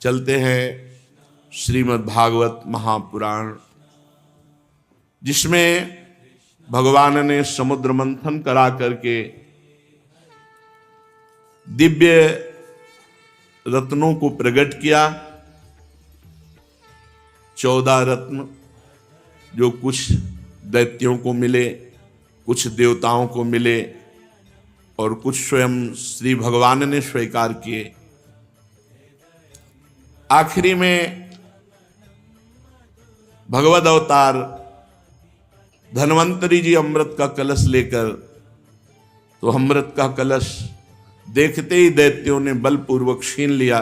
चलते हैं श्रीमद् भागवत महापुराण, जिसमें भगवान ने समुद्र मंथन करा करके दिव्य रत्नों को प्रकट किया। 14 रत्न जो कुछ दैत्यों को मिले, कुछ देवताओं को मिले और कुछ स्वयं श्री भगवान ने स्वीकार किए। आखिरी में भगवद अवतार धन्वंतरी जी अमृत का कलश लेकर, तो अमृत का कलश देखते ही दैत्यों ने बलपूर्वक छीन लिया।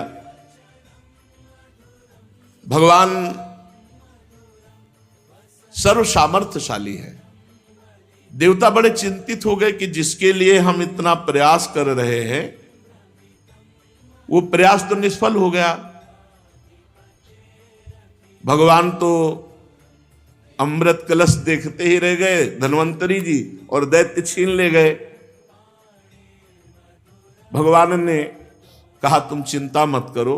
भगवान सर्व सामर्थ्यशाली है। देवता बड़े चिंतित हो गए कि जिसके लिए हम इतना प्रयास कर रहे हैं वो प्रयास तो निष्फल हो गया। भगवान तो अमृत कलश देखते ही रह गए धन्वंतरी जी, और दैत्य छीन ले गए। भगवान ने कहा तुम चिंता मत करो,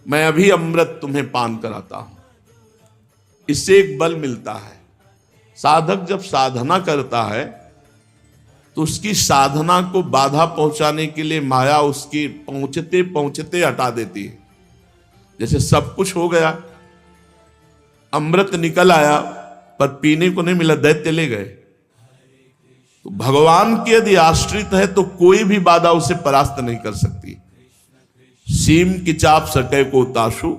मैं अभी अमृत तुम्हें पान कराता हूं। इससे एक बल मिलता है। साधक जब साधना करता है तो उसकी साधना को बाधा पहुंचाने के लिए माया उसकी पहुंचते पहुंचते हटा देती है। जैसे सब कुछ हो गया, अमृत निकल आया पर पीने को नहीं मिला, दैत्य ले गए। तो भगवान की यदि आश्रित है तो कोई भी बाधा उसे परास्त नहीं कर सकती। सीम की चाप सटे को ताशु,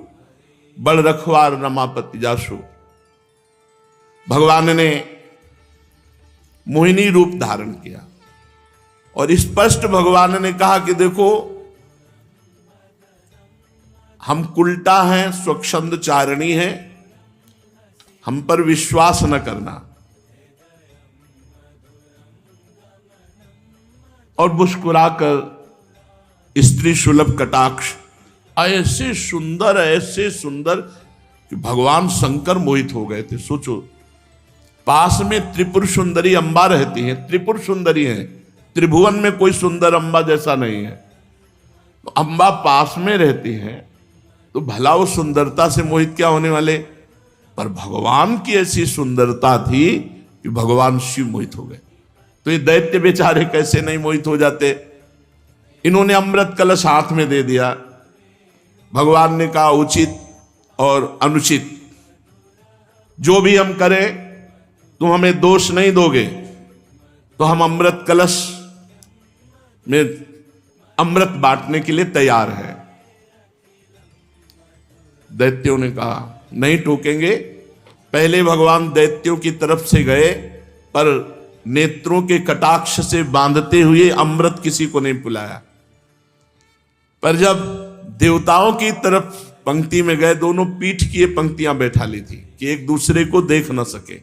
बड़ रखवार रमापति जाशु। भगवान ने मोहिनी रूप धारण किया और स्पष्ट भगवान ने कहा कि देखो हम कुलटा हैं, स्वच्छंद चारणी हैं, हम पर विश्वास न करना। और मुस्कुराकर स्त्री सुलभ कटाक्ष, ऐसे सुंदर कि भगवान शंकर मोहित हो गए थे। सोचो, पास में त्रिपुर सुंदरी अंबा रहती हैं, त्रिपुर सुंदरी हैं, त्रिभुवन में कोई सुंदर अंबा जैसा नहीं है। तो अंबा पास में रहती हैं तो भला वो सुंदरता से मोहित क्या होने वाले। पर भगवान की ऐसी सुंदरता थी कि भगवान शिव मोहित हो गए। तो ये दैत्य बेचारे कैसे नहीं मोहित हो जाते। इन्होंने अमृत कलश हाथ में दे दिया। भगवान ने कहा उचित और अनुचित जो भी हम करें तुम हमें दोष नहीं दोगे तो हम अमृत कलश में अमृत बांटने के लिए तैयार हैं। दैत्यों ने कहा नहीं टोकेंगे। पहले भगवान दैत्यों की तरफ से गए पर नेत्रों के कटाक्ष से बांधते हुए अमृत किसी को नहीं पिलाया। पर जब देवताओं की तरफ पंक्ति में गए, दोनों पीठ की पंक्तियां बैठा ली थी कि एक दूसरे को देख न सके।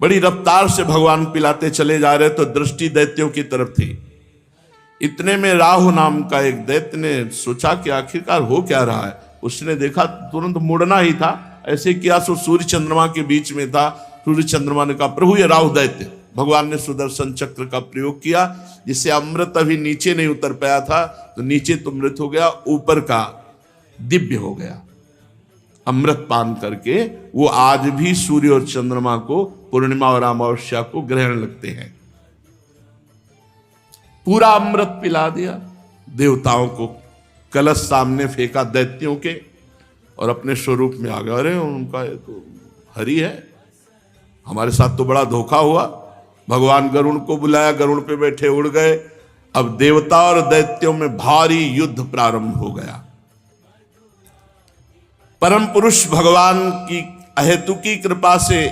बड़ी रफ्तार से भगवान पिलाते चले जा रहे तो दृष्टि दैत्यों की तरफ थी। इतने में राहु नाम का एक दैत्य ने सोचा कि आखिरकार हो क्या रहा है। उसने देखा, तुरंत मुड़ना ही था, ऐसे किया सो सूर्य चंद्रमा के बीच में था। सूर्य चंद्रमा ने कहा प्रभु ये राहु दैत्य। भगवान ने सुदर्शन चक्र का प्रयोग किया, जिससे अमृत अभी नीचे नहीं उतर पाया था तो नीचे तो अमृत हो गया, ऊपर का दिव्य हो गया। अमृत पान करके वो आज भी सूर्य और चंद्रमा को, पूर्णिमा और अमावस्या को ग्रहण लगते हैं। पूरा अमृत पिला दिया देवताओं को, कलश सामने फेंका दैत्यों के और अपने स्वरूप में आ गए। अरे उनका ये तो हरि है, हमारे साथ तो बड़ा धोखा हुआ। भगवान गरुण को बुलाया, गरुण पे बैठे उड़ गए। अब देवता और दैत्यों में भारी युद्ध प्रारंभ हो गया। परम पुरुष भगवान की अहेतुकी कृपा से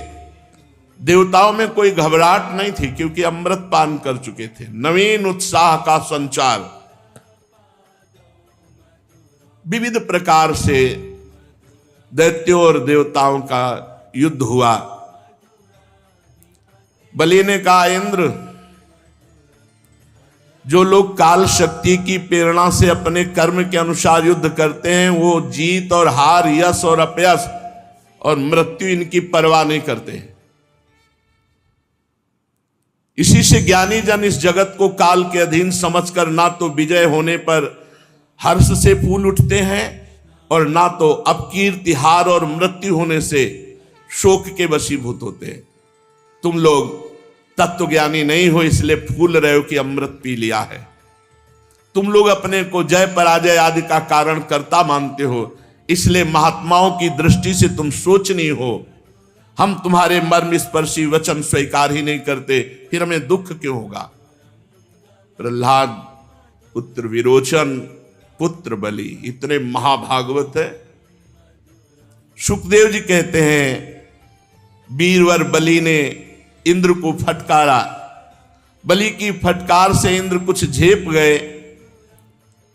देवताओं में कोई घबराहट नहीं थी, क्योंकि अमृत पान कर चुके थे। नवीन उत्साह का संचार विविध प्रकार से दैत्यों और देवताओं का युद्ध हुआ। बलि ने कहा इंद्र, जो लोग काल शक्ति की प्रेरणा से अपने कर्म के अनुसार युद्ध करते हैं वो जीत और हार, यश और अपयश और मृत्यु इनकी परवाह नहीं करते हैं। इसी से ज्ञानी जन इस जगत को काल के अधीन समझकर ना तो विजय होने पर हर्ष से फूल उठते हैं और ना तो अपकीर्ति, हार और मृत्यु होने से शोक के वशीभूत होते हैं। तुम लोग तत्वज्ञानी नहीं हो, इसलिए फूल रहे हो कि अमृत पी लिया है। तुम लोग अपने को जय पराजय आदि का कारण कर्ता मानते हो, इसलिए महात्माओं की दृष्टि से तुम सोचनीय हो। हम तुम्हारे मर्म स्पर्शी वचन स्वीकार ही नहीं करते, फिर हमें दुख क्यों होगा। प्रहलाद पुत्र विरोचन, पुत्र बलि, इतने महाभागवत है। सुखदेव जी कहते हैं वीरवर बलि ने इंद्र को फटकारा, बलि की फटकार से इंद्र कुछ झेप गए।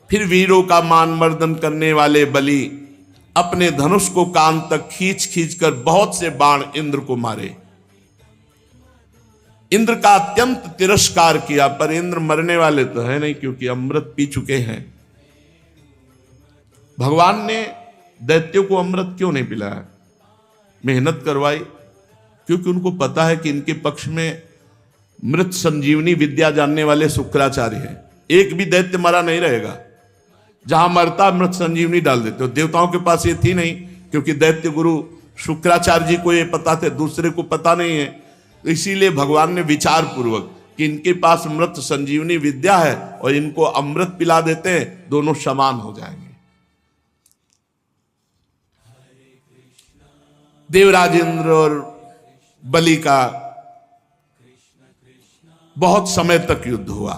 फिर वीरों का मान मर्दन करने वाले बलि अपने धनुष को कान तक खींच खींच कर बहुत से बाण इंद्र को मारे। इंद्र का अत्यंत तिरस्कार किया, पर इंद्र मरने वाले तो है नहीं, क्योंकि अमृत पी चुके हैं। भगवान ने दैत्यों को अमृत क्यों नहीं पिलाया, मेहनत करवाई? क्योंकि उनको पता है कि इनके पक्ष में मृत संजीवनी विद्या जानने वाले शुक्राचार्य हैं। एक भी दैत्य मरा नहीं रहेगा, जहां मरता मृत संजीवनी डाल देते हो। देवताओं के पास ये थी नहीं, क्योंकि दैत्य गुरु शुक्राचार्य जी को ये पता थे, दूसरे को पता नहीं है। तो इसीलिए भगवान ने विचार पूर्वक कि इनके पास मृत संजीवनी विद्या है और इनको अमृत पिला देते हैं, दोनों समान हो जाएंगे। देवराज इंद्र और बलि का बहुत समय तक युद्ध हुआ।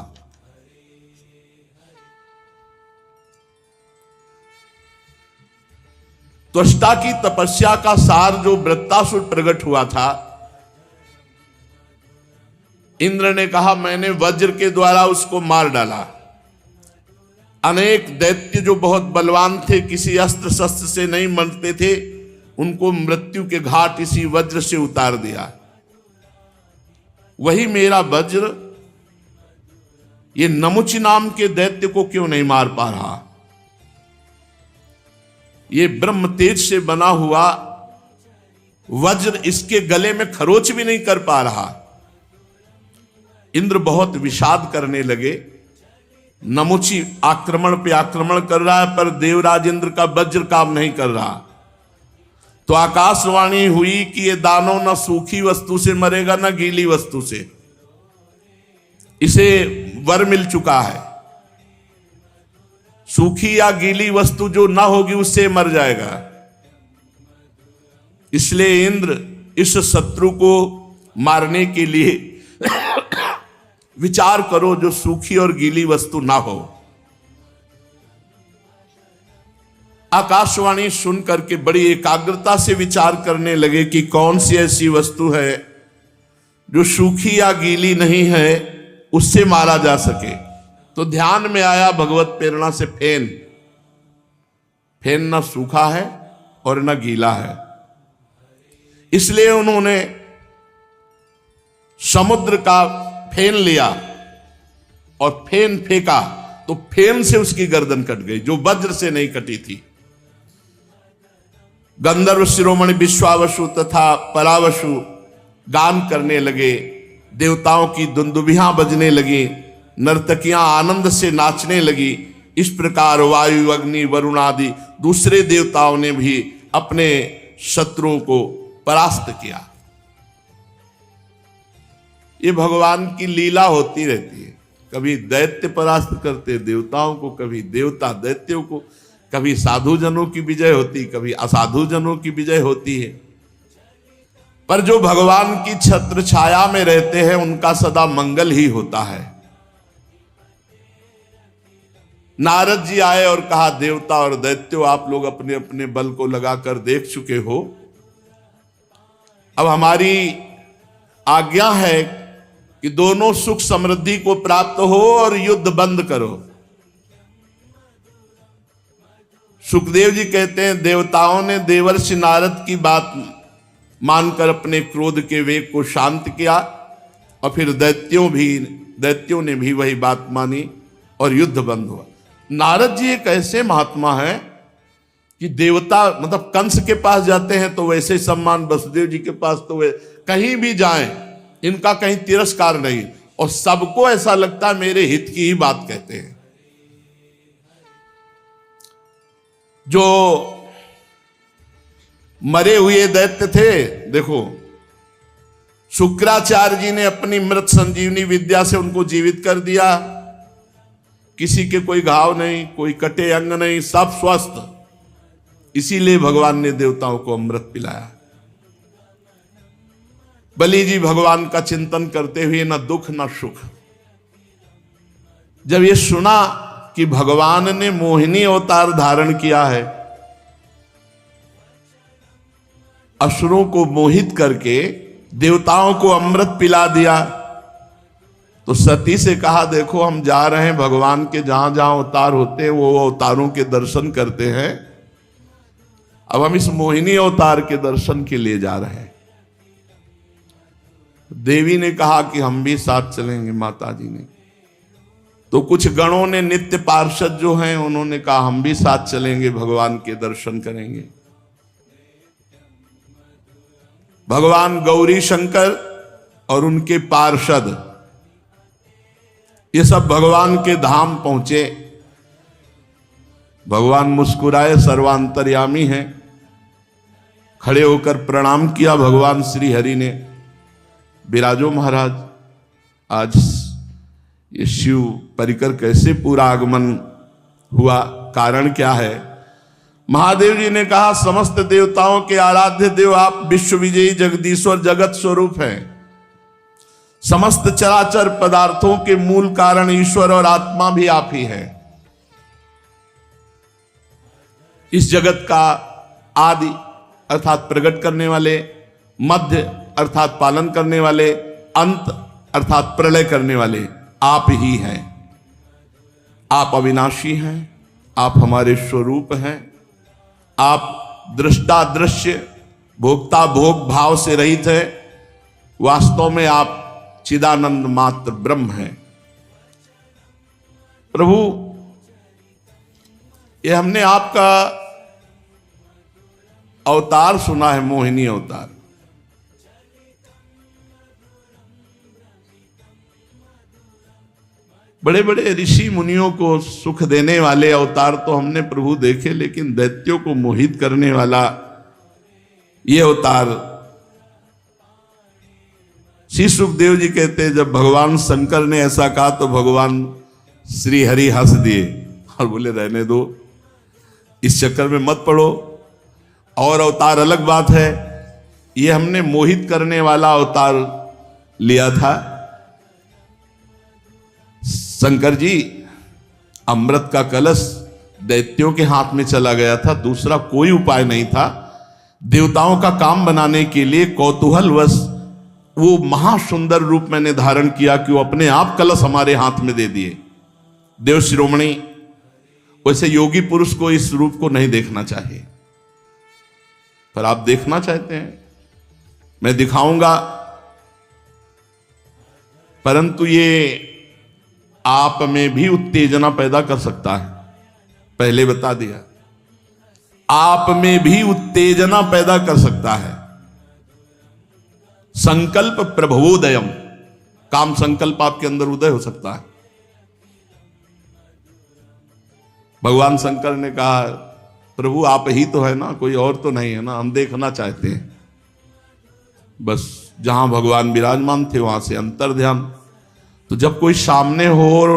त्वष्टा की तपस्या का सार जो वृत्तासुर प्रकट हुआ था, इंद्र ने कहा मैंने वज्र के द्वारा उसको मार डाला। अनेक दैत्य जो बहुत बलवान थे, किसी अस्त्र शस्त्र से नहीं मरते थे, उनको मृत्यु के घाट इसी वज्र से उतार दिया। वही मेरा वज्र ये नमुचि नाम के दैत्य को क्यों नहीं मार पा रहा? ये ब्रह्म तेज से बना हुआ वज्र इसके गले में खरोच भी नहीं कर पा रहा। इंद्र बहुत विषाद करने लगे। नमुचि आक्रमण पे आक्रमण कर रहा है, पर देवराज इंद्र का वज्र काम नहीं कर रहा। तो आकाशवाणी हुई कि ये दानव न सूखी वस्तु से मरेगा न गीली वस्तु से, इसे वर मिल चुका है। सूखी या गीली वस्तु जो ना होगी उससे मर जाएगा। इसलिए इंद्र इस शत्रु को मारने के लिए विचार करो जो सूखी और गीली वस्तु ना हो। आकाशवाणी सुन करके बड़ी एकाग्रता से विचार करने लगे कि कौन सी ऐसी वस्तु है जो सूखी या गीली नहीं है, उससे मारा जा सके। तो ध्यान में आया भगवत प्रेरणा से फेन। फेन ना सूखा है और ना गीला है, इसलिए उन्होंने समुद्र का फेन लिया और फेन फेंका, तो फेन से उसकी गर्दन कट गई, जो वज्र से नहीं कटी थी। गंधर्व शिरोमणि विश्वावसु तथा परावसु गान करने लगे, देवताओं की दुंदुभियां बजने लगी, नर्तकियां आनंद से नाचने लगी। इस प्रकार वायु, अग्नि, वरुण आदि दूसरे देवताओं ने भी अपने शत्रुओं को परास्त किया। ये भगवान की लीला होती रहती है। कभी दैत्य परास्त करते देवताओं को, कभी देवता दैत्यों को, कभी साधु जनों की विजय होती, कभी असाधु जनों की विजय होती है। पर जो भगवान की छत्र छाया में रहते हैं उनका सदा मंगल ही होता है। नारद जी आए और कहा देवता और दैत्यों, आप लोग अपने अपने बल को लगाकर देख चुके हो, अब हमारी आज्ञा है कि दोनों सुख समृद्धि को प्राप्त हो और युद्ध बंद करो। सुखदेव जी कहते हैं देवताओं ने देवर्षि नारद की बात मानकर अपने क्रोध के वेग को शांत किया, और फिर दैत्यों ने भी वही बात मानी और युद्ध बंद हुआ। नारद जी एक ऐसे महात्मा है कि देवता मतलब कंस के पास जाते हैं तो वैसे सम्मान, वसुदेव जी के पास तो वे कहीं भी जाएं इनका कहीं तिरस्कार नहीं, और सबको ऐसा लगता है मेरे हित की ही बात कहते हैं। जो मरे हुए दैत्य थे, देखो शुक्राचार्य जी ने अपनी मृत संजीवनी विद्या से उनको जीवित कर दिया। किसी के कोई घाव नहीं, कोई कटे अंग नहीं, सब स्वस्थ। इसीलिए भगवान ने देवताओं को अमृत पिलाया। बलि जी भगवान का चिंतन करते हुए न दुख न सुख। जब ये सुना कि भगवान ने मोहिनी अवतार धारण किया है, असुरों को मोहित करके देवताओं को अमृत पिला दिया, तो सती से कहा देखो हम जा रहे हैं भगवान के जहां जहां अवतार होते हैं वो अवतारों के दर्शन करते हैं, अब हम इस मोहिनी अवतार के दर्शन के लिए जा रहे हैं। देवी ने कहा कि हम भी साथ चलेंगे। माता जी ने तो कुछ गणों ने, नित्य पार्षद जो हैं, उन्होंने कहा हम भी साथ चलेंगे, भगवान के दर्शन करेंगे। भगवान गौरी शंकर और उनके पार्षद ये सब भगवान के धाम पहुंचे। भगवान मुस्कुराए, सर्वांतर्यामी हैं, खड़े होकर प्रणाम किया भगवान श्री हरि ने। विराजो महाराज, आज ये शिव परिकर कैसे पूरा आगमन हुआ, कारण क्या है? महादेव जी ने कहा समस्त देवताओं के आराध्य देव आप, विश्व विजयी जगदीश्वर जगत स्वरूप हैं। समस्त चराचर पदार्थों के मूल कारण ईश्वर और आत्मा भी आप ही हैं। इस जगत का आदि अर्थात प्रकट करने वाले, मध्य अर्थात पालन करने वाले, अंत अर्थात प्रलय करने वाले आप ही हैं। आप अविनाशी हैं, आप हमारे स्वरूप हैं। आप दृष्टा दृश्य, भोक्ता भोग भाव से रहित है। वास्तव में आप चिदानंद मात्र ब्रह्म हैं। प्रभु, ये हमने आपका अवतार सुना है, मोहिनी अवतार। बड़े बड़े ऋषि मुनियों को सुख देने वाले अवतार तो हमने प्रभु देखे, लेकिन दैत्यों को मोहित करने वाला ये अवतार। श्री सुखदेव जी कहते हैं जब भगवान शंकर ने ऐसा कहा तो भगवान श्री हरि हंस दिए और बोले रहने दो, इस चक्कर में मत पड़ो। और अवतार अलग बात है, ये हमने मोहित करने वाला अवतार लिया था। शंकर जी, अमृत का कलश दैत्यों के हाथ में चला गया था, दूसरा कोई उपाय नहीं था। देवताओं का काम बनाने के लिए कौतूहलवश वो महासुंदर रूप मैंने धारण किया कि वो अपने आप कलश हमारे हाथ में दे दिए। देव शिरोमणि, वैसे योगी पुरुष को इस रूप को नहीं देखना चाहिए, पर आप देखना चाहते हैं, मैं दिखाऊंगा। परंतु ये आप में भी उत्तेजना पैदा कर सकता है, पहले बता दिया। आप में भी उत्तेजना पैदा कर सकता है। संकल्प प्रभवोदयम, काम संकल्प आपके अंदर उदय हो सकता है। भगवान शंकर ने कहा प्रभु आप ही तो है ना, कोई और तो नहीं है ना, हम देखना चाहते हैं। बस जहां भगवान विराजमान थे वहां से अंतर ध्यान। तो जब कोई सामने हो और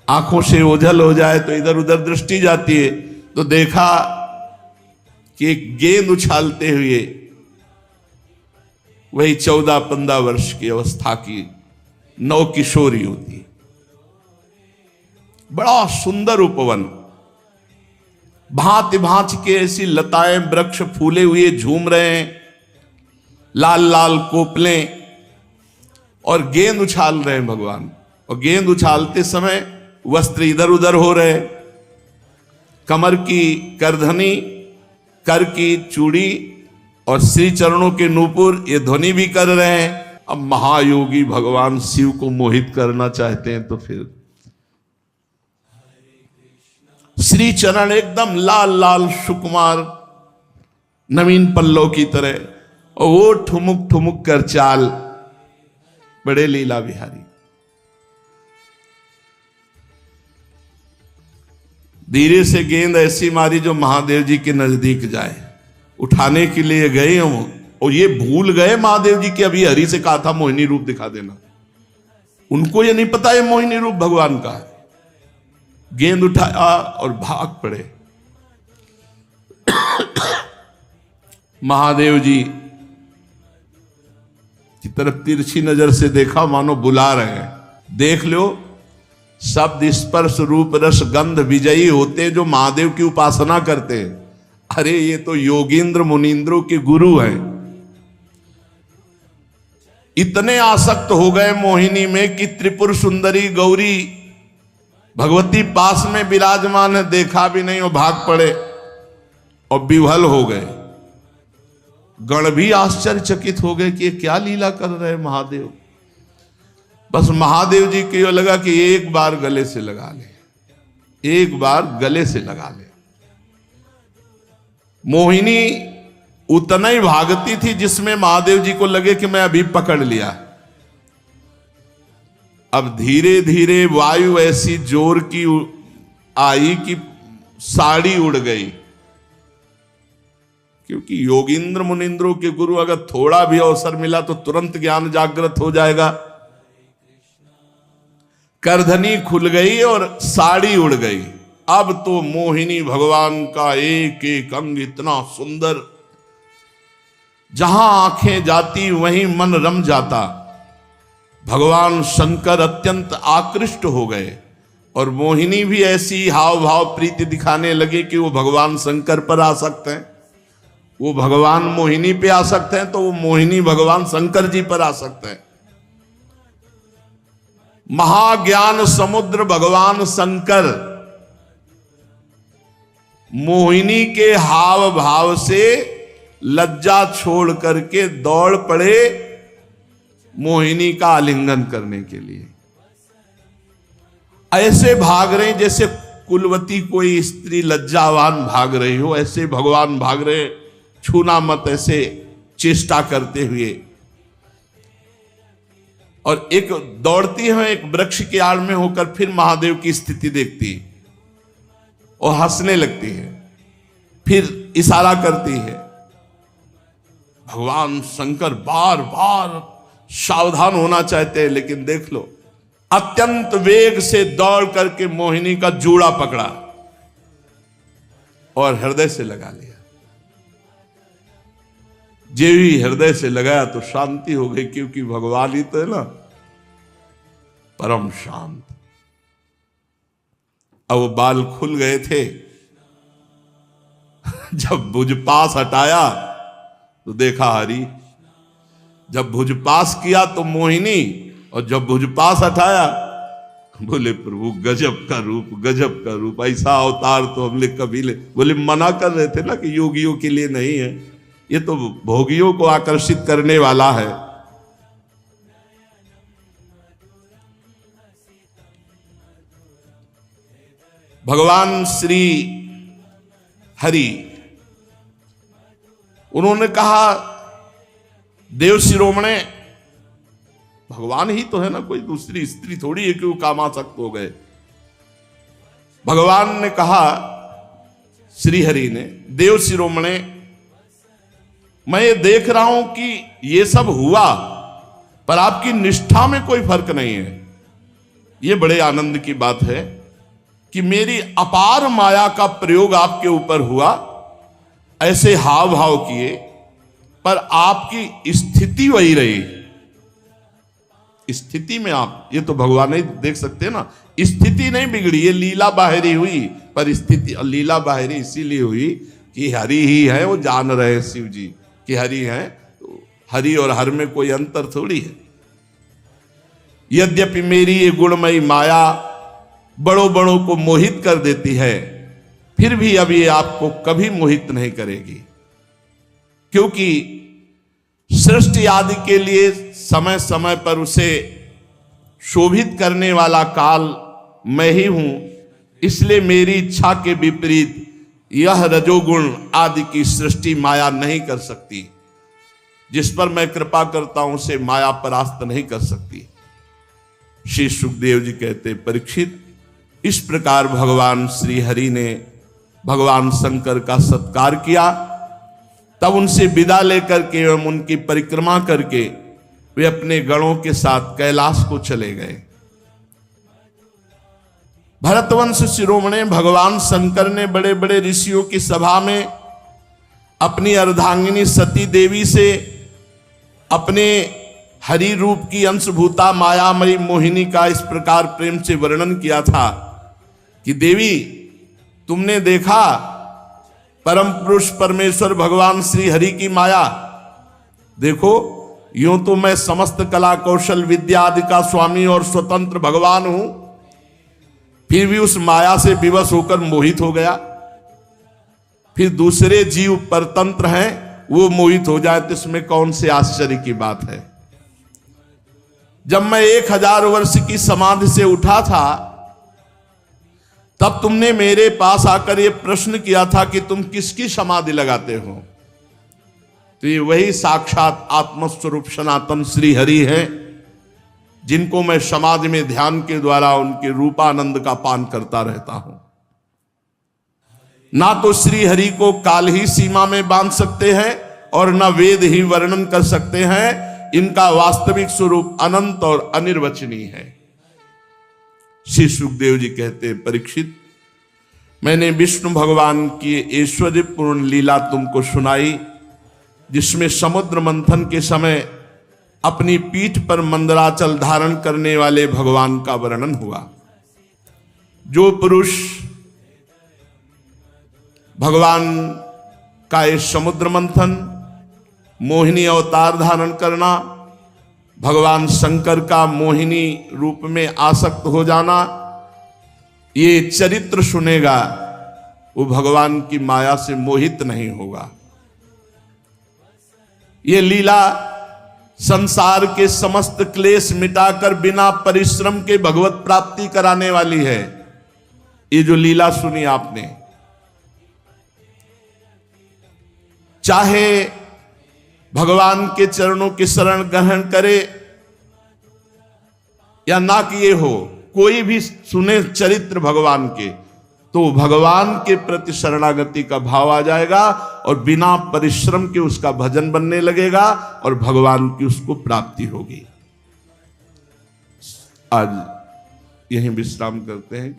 आंखों से ओझल हो जाए तो इधर उधर दृष्टि जाती है, तो देखा कि एक गेंद उछालते हुए वही 14-15 वर्ष की अवस्था की नव किशोरी होती। बड़ा सुंदर उपवन, भांति भांति के ऐसी लताएं वृक्ष फूले हुए झूम रहे हैं, लाल लाल कोपलें, और गेंद उछाल रहे हैं भगवान। और गेंद उछालते समय वस्त्र इधर उधर हो रहे, कमर की करधनी, कर की चूड़ी और श्री चरणों के नूपुर ये ध्वनि भी कर रहे हैं। अब महायोगी भगवान शिव को मोहित करना चाहते हैं तो फिर श्री चरण एकदम लाल लाल सुकुमार नवीन पल्लव की तरह, और वो ठुमुक ठुमुक कर चाल, बड़े लीला विहारी। धीरे से गेंद ऐसी मारी जो महादेव जी के नजदीक जाए। उठाने के लिए गए हों और ये भूल गए महादेव जी कि अभी हरि से कहा था मोहिनी रूप दिखा देना। उनको ये नहीं पता ये मोहिनी रूप भगवान का है। गेंद उठाया और भाग पड़े। महादेव जी की तरफ तिरछी नजर से देखा, मानो बुला रहे हैं। देख लो, शब्द स्पर्श रूप रस गंध विजयी होते जो महादेव की उपासना करते हैं। अरे ये तो योगींद्र मुनींद्रों के गुरु हैं। इतने आसक्त हो गए मोहिनी में कि त्रिपुर सुंदरी गौरी भगवती पास में विराजमान है, देखा भी नहीं और भाग पड़े और विह्वल हो गए। गण भी आश्चर्यचकित हो गए कि ये क्या लीला कर रहे महादेव। बस महादेव जी को लगा कि एक बार गले से लगा ले, एक बार गले से लगा ले। मोहिनी उतना ही भागती थी जिसमें महादेव जी को लगे कि मैं अभी पकड़ लिया। अब धीरे धीरे वायु ऐसी जोर की आई कि साड़ी उड़ गई। क्योंकि योगींद्र मुनिंद्रों के गुरु अगर थोड़ा भी अवसर मिला तो तुरंत ज्ञान जागृत हो जाएगा। करधनी खुल गई और साड़ी उड़ गई। अब तो मोहिनी भगवान का एक एक अंग इतना सुंदर, जहां आंखें जाती वहीं मन रम जाता। भगवान शंकर अत्यंत आकृष्ट हो गए और मोहिनी भी ऐसी हाव भाव प्रीति दिखाने लगे कि वो भगवान शंकर पर आ सकते हैं, वो भगवान मोहिनी पे आ सकते हैं, तो वो मोहिनी भगवान शंकर जी पर आ सकते हैं। महाज्ञान समुद्र भगवान शंकर मोहिनी के हाव भाव से लज्जा छोड़ करके दौड़ पड़े मोहिनी का आलिंगन करने के लिए। ऐसे भाग रहे जैसे कुलवती कोई स्त्री लज्जावान भाग रही हो, ऐसे भगवान भाग रहे, छूना मत, ऐसे चेष्टा करते हुए। और एक दौड़ती है, एक वृक्ष की आड़ में होकर फिर महादेव की स्थिति देखती और हंसने लगती है, फिर इशारा करती है। भगवान शंकर बार बार सावधान होना चाहते हैं, लेकिन देख लो, अत्यंत वेग से दौड़ करके मोहिनी का जूड़ा पकड़ा और हृदय से लगा लिया। जे भी हृदय से लगाया तो शांति हो गई, क्योंकि भगवान ही तो है ना परम शांत। अब वो बाल खुल गए थे। जब भुज पास हटाया तो देखा हरि, जब भुज पास किया तो मोहिनी, और जब भुज पास हटाया बोले प्रभु गजब का रूप, गजब का रूप, ऐसा अवतार तो हमने कभी ले। बोले मना कर रहे थे ना कि योगियों के लिए नहीं है, ये तो भोगियों को आकर्षित करने वाला है। भगवान श्री हरि उन्होंने कहा, देव शिरोमणे, भगवान ही तो है ना, कोई दूसरी स्त्री थोड़ी है कि वो कामासक्त हो गए। भगवान ने कहा, श्री हरि ने, देव शिरोमणे, मैं ये देख रहा हूं कि ये सब हुआ, पर आपकी निष्ठा में कोई फर्क नहीं है। ये बड़े आनंद की बात है कि मेरी अपार माया का प्रयोग आपके ऊपर हुआ, ऐसे हाव भाव किए, पर आपकी स्थिति वही रही। स्थिति में आप, ये तो भगवान ही देख सकते हैं ना, स्थिति नहीं बिगड़ी, ये लीला बाहरी हुई, पर स्थिति, लीला बाहरी इसीलिए हुई कि हरि ही है, वो जान रहे शिव जी कि हरि है, तो हरि और हर में कोई अंतर थोड़ी है। यद्यपि मेरी ये गुणमयी माया बड़ों बड़ों को मोहित कर देती है, फिर भी अब ये आपको कभी मोहित नहीं करेगी, क्योंकि सृष्टि आदि के लिए समय समय पर उसे शोभित करने वाला काल मैं ही हूं। इसलिए मेरी इच्छा के विपरीत यह रजोगुण आदि की सृष्टि माया नहीं कर सकती। जिस पर मैं कृपा करता हूं उसे माया परास्त नहीं कर सकती। श्री सुखदेव जी कहते, परीक्षित, इस प्रकार भगवान श्री हरि ने भगवान शंकर का सत्कार किया। तब उनसे विदा लेकर के एवं उनकी परिक्रमा करके वे अपने गणों के साथ कैलाश को चले गए। भरतवंश शिरोमणि भगवान शंकर ने बड़े बड़े ऋषियों की सभा में अपनी अर्धांगिनी सती देवी से अपने हरि रूप की अंशभूता मायामयी मोहिनी का इस प्रकार प्रेम से वर्णन किया था कि देवी, तुमने देखा परम पुरुष परमेश्वर भगवान श्री हरि की माया। देखो, यूं तो मैं समस्त कला कौशल विद्या आदि का स्वामी और स्वतंत्र भगवान हूं, फिर भी उस माया से विवश होकर मोहित हो गया। फिर दूसरे जीव परतंत्र हैं, वो मोहित हो जाए तो इसमें कौन से आश्चर्य की बात है। जब मैं 1000 वर्ष की समाधि से उठा था, तब तुमने मेरे पास आकर ये प्रश्न किया था कि तुम किसकी समाधि लगाते हो। तो ये वही साक्षात आत्मस्वरूप सनातन श्री हरि हैं, जिनको मैं समाधि में ध्यान के द्वारा उनके रूपानंद का पान करता रहता हूं। ना तो श्री हरि को काल ही सीमा में बांध सकते हैं और न वेद ही वर्णन कर सकते हैं। इनका वास्तविक स्वरूप अनंत और अनिर्वचनीय है। श्री सुखदेव जी कहते हैं, परीक्षित, मैंने विष्णु भगवान की ऐश्वर्यपूर्ण लीला तुमको सुनाई, जिसमें समुद्र मंथन के समय अपनी पीठ पर मंदराचल धारण करने वाले भगवान का वर्णन हुआ। जो पुरुष भगवान का ये समुद्र मंथन, मोहिनी अवतार धारण करना, भगवान शंकर का मोहिनी रूप में आसक्त हो जाना, ये चरित्र सुनेगा, वो भगवान की माया से मोहित नहीं होगा। ये लीला संसार के समस्त क्लेश मिटाकर बिना परिश्रम के भगवत प्राप्ति कराने वाली है। ये जो लीला सुनी आपने, चाहे भगवान के चरणों की शरण ग्रहण करे या ना किए हो, कोई भी सुने चरित्र भगवान के, तो भगवान के प्रति शरणागति का भाव आ जाएगा और बिना परिश्रम के उसका भजन बनने लगेगा और भगवान की उसको प्राप्ति होगी। आज यहीं विश्राम करते हैं।